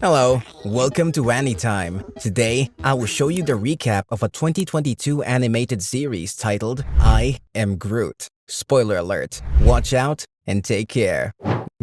Hello, welcome to Anytime. Today, I will show you the recap of a 2022 animated series titled I Am Groot. Spoiler alert, watch out and take care.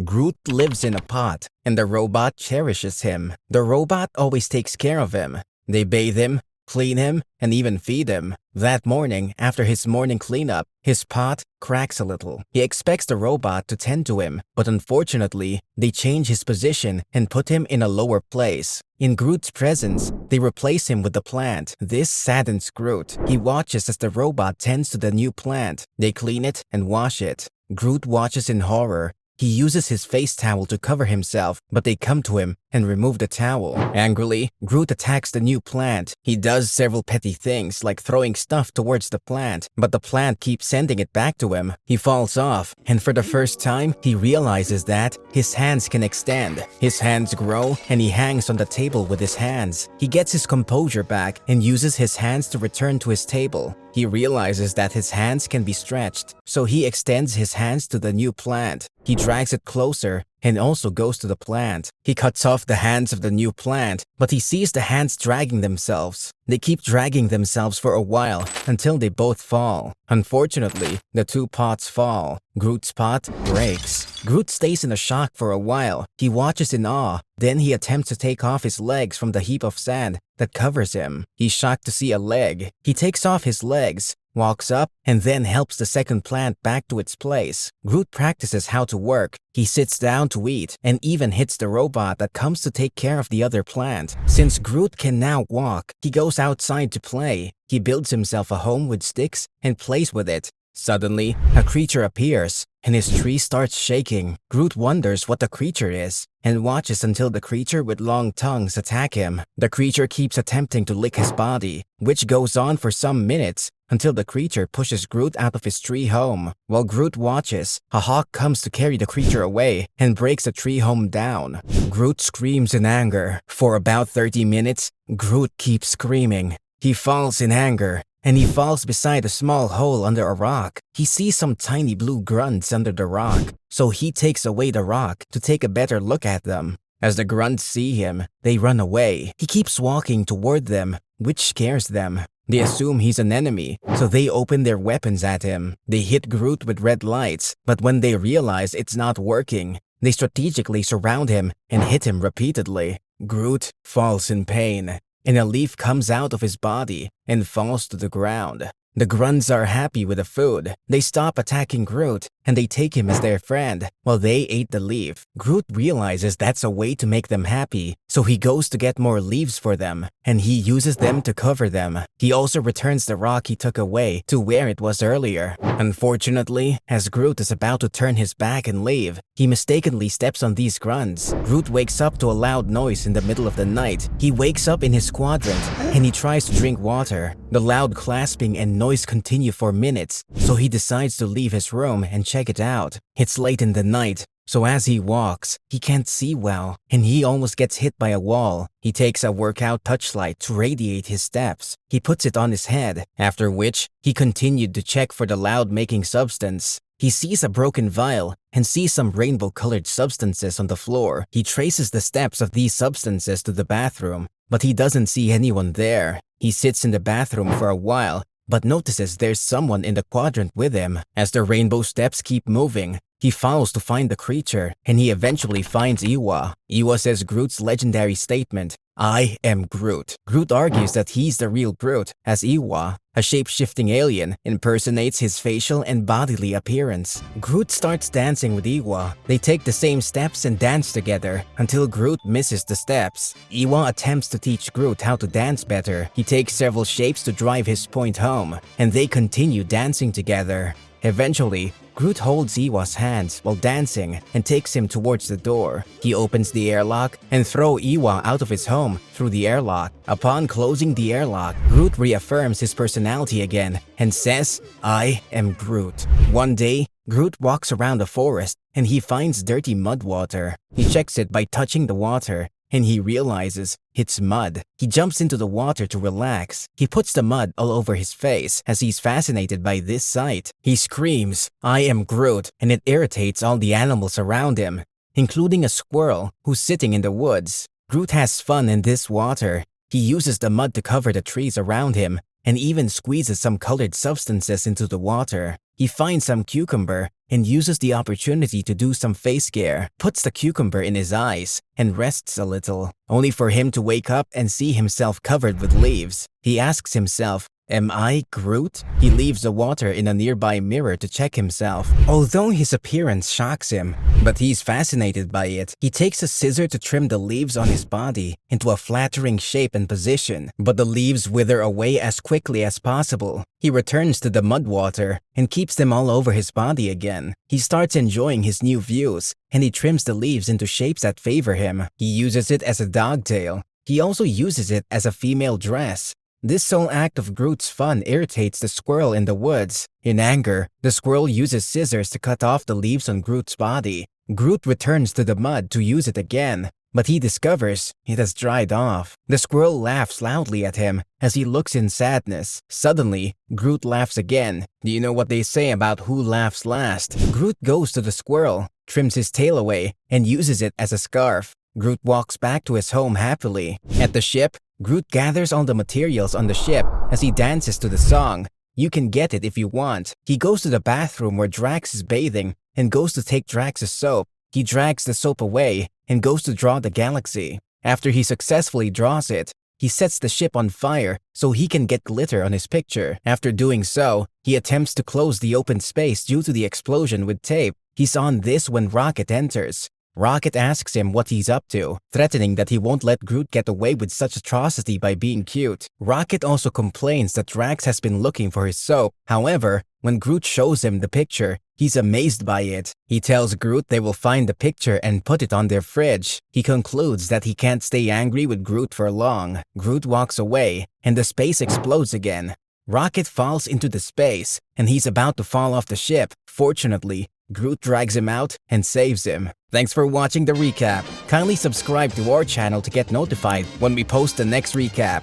Groot lives in a pot, and the robot cherishes him. The robot always takes care of him. They bathe him, clean him, and even feed him. That morning, after his morning cleanup, his pot cracks a little. He expects the robot to tend to him, but unfortunately, they change his position and put him in a lower place. In Groot's presence, they replace him with the plant. This saddens Groot. He watches as the robot tends to the new plant. They clean it and wash it. Groot watches in horror. He uses his face towel to cover himself, but they come to him and remove the towel. Angrily, Groot attacks the new plant. He does several petty things like throwing stuff towards the plant, but the plant keeps sending it back to him. He falls off, and for the first time, he realizes that his hands can extend. His hands grow, and he hangs on the table with his hands. He gets his composure back and uses his hands to return to his table. He realizes that his hands can be stretched, so he extends his hands to the new plant. He drags it closer and also goes to the plant. He cuts off the hands of the new plant, but he sees the hands dragging themselves. They keep dragging themselves for a while until they both fall. Unfortunately, the two pots fall. Groot's pot breaks. Groot stays in a shock for a while. He watches in awe. Then he attempts to take off his legs from the heap of sand that covers him. He's shocked to see a leg. He takes off his legs, walks up, and then helps the second plant back to its place. Groot practices how to work. He sits down to eat and even hits the robot that comes to take care of the other plant. Since Groot can now walk, he goes outside to play. He builds himself a home with sticks and plays with it. Suddenly, a creature appears, and his tree starts shaking. Groot wonders what the creature is, and watches until the creature with long tongues attack him. The creature keeps attempting to lick his body, which goes on for some minutes, until the creature pushes Groot out of his tree home. While Groot watches, a hawk comes to carry the creature away and breaks the tree home down. Groot screams in anger. For about 30 minutes, Groot keeps screaming. He falls in anger, and he falls beside a small hole under a rock. He sees some tiny blue grunts under the rock, so he takes away the rock to take a better look at them. As the grunts see him, they run away. He keeps walking toward them, which scares them. They assume he's an enemy, so they open their weapons at him. They hit Groot with red lights, but when they realize it's not working, they strategically surround him and hit him repeatedly. Groot falls in pain, and a leaf comes out of his body and falls to the ground. The grunts are happy with the food. They stop attacking Groot, and they take him as their friend while they ate the leaf. Groot realizes that's a way to make them happy, so he goes to get more leaves for them, and he uses them to cover them. He also returns the rock he took away to where it was earlier. Unfortunately, as Groot is about to turn his back and leave, he mistakenly steps on these grunts. Groot wakes up to a loud noise in the middle of the night. He wakes up in his quadrant, and he tries to drink water. The loud clasping and noise continue for minutes, so he decides to leave his room and check it out. It's late in the night, so as he walks, he can't see well, and he almost gets hit by a wall. He takes a workout touchlight to radiate his steps. He puts it on his head, after which he continued to check for the loud-making substance. He sees a broken vial and sees some rainbow-colored substances on the floor. He traces the steps of these substances to the bathroom, but he doesn't see anyone there. He sits in the bathroom for a while, but notices there's someone in the quadrant with him. As the rainbow steps keep moving, he follows to find the creature, and he eventually finds Iwa. Iwa says Groot's legendary statement, "I am Groot." Groot argues that he's the real Groot, as Iwa, a shape-shifting alien, impersonates his facial and bodily appearance. Groot starts dancing with Iwa. They take the same steps and dance together until Groot misses the steps. Iwa attempts to teach Groot how to dance better. He takes several shapes to drive his point home, and they continue dancing together. Eventually, Groot holds Iwa's hands while dancing and takes him towards the door. He opens the airlock and throws Iwa out of his home through the airlock. Upon closing the airlock, Groot reaffirms his personality again and says, "I am Groot." One day, Groot walks around the forest and he finds dirty mud water. He checks it by touching the water, and he realizes it's mud. He jumps into the water to relax. He puts the mud all over his face as he's fascinated by this sight. He screams, "I am Groot," and it irritates all the animals around him. including a squirrel who's sitting in the woods. Groot has fun in this water. He uses the mud to cover the trees around him and even squeezes some colored substances into the water. He finds some cucumber and uses the opportunity to do some face care, puts the cucumber in his eyes, and rests a little, only for him to wake up and see himself covered with leaves. He asks himself, "Am I Groot?" He leaves the water in a nearby mirror to check himself, although his appearance shocks him. But he's fascinated by it. He takes a scissor to trim the leaves on his body into a flattering shape and position, but the leaves wither away as quickly as possible. He returns to the mud water and keeps them all over his body again. He starts enjoying his new views, and he trims the leaves into shapes that favor him. He uses it as a dog tail. He also uses it as a female dress. This sole act of Groot's fun irritates the squirrel in the woods. In anger, the squirrel uses scissors to cut off the leaves on Groot's body. Groot returns to the mud to use it again, but he discovers it has dried off. The squirrel laughs loudly at him as he looks in sadness. Suddenly, Groot laughs again. Do you know what they say about who laughs last? Groot goes to the squirrel, trims his tail away, and uses it as a scarf. Groot walks back to his home happily. At the ship, Groot gathers all the materials on the ship as he dances to the song. You can get it if you want. He goes to the bathroom where Drax is bathing and goes to take Drax's soap. He drags the soap away and goes to draw the galaxy. After he successfully draws it, he sets the ship on fire so he can get glitter on his picture. After doing so, he attempts to close the open space due to the explosion with tape. He's on this when Rocket enters. Rocket asks him what he's up to, threatening that he won't let Groot get away with such atrocity by being cute. Rocket also complains that Drax has been looking for his soap. However, when Groot shows him the picture, he's amazed by it. He tells Groot they will find the picture and put it on their fridge. He concludes that he can't stay angry with Groot for long. Groot walks away, and the space explodes again. Rocket falls into the space, and he's about to fall off the ship. Fortunately, Groot drags him out and saves him. Thanks for watching the recap. Kindly subscribe to our channel to get notified when we post the next recap.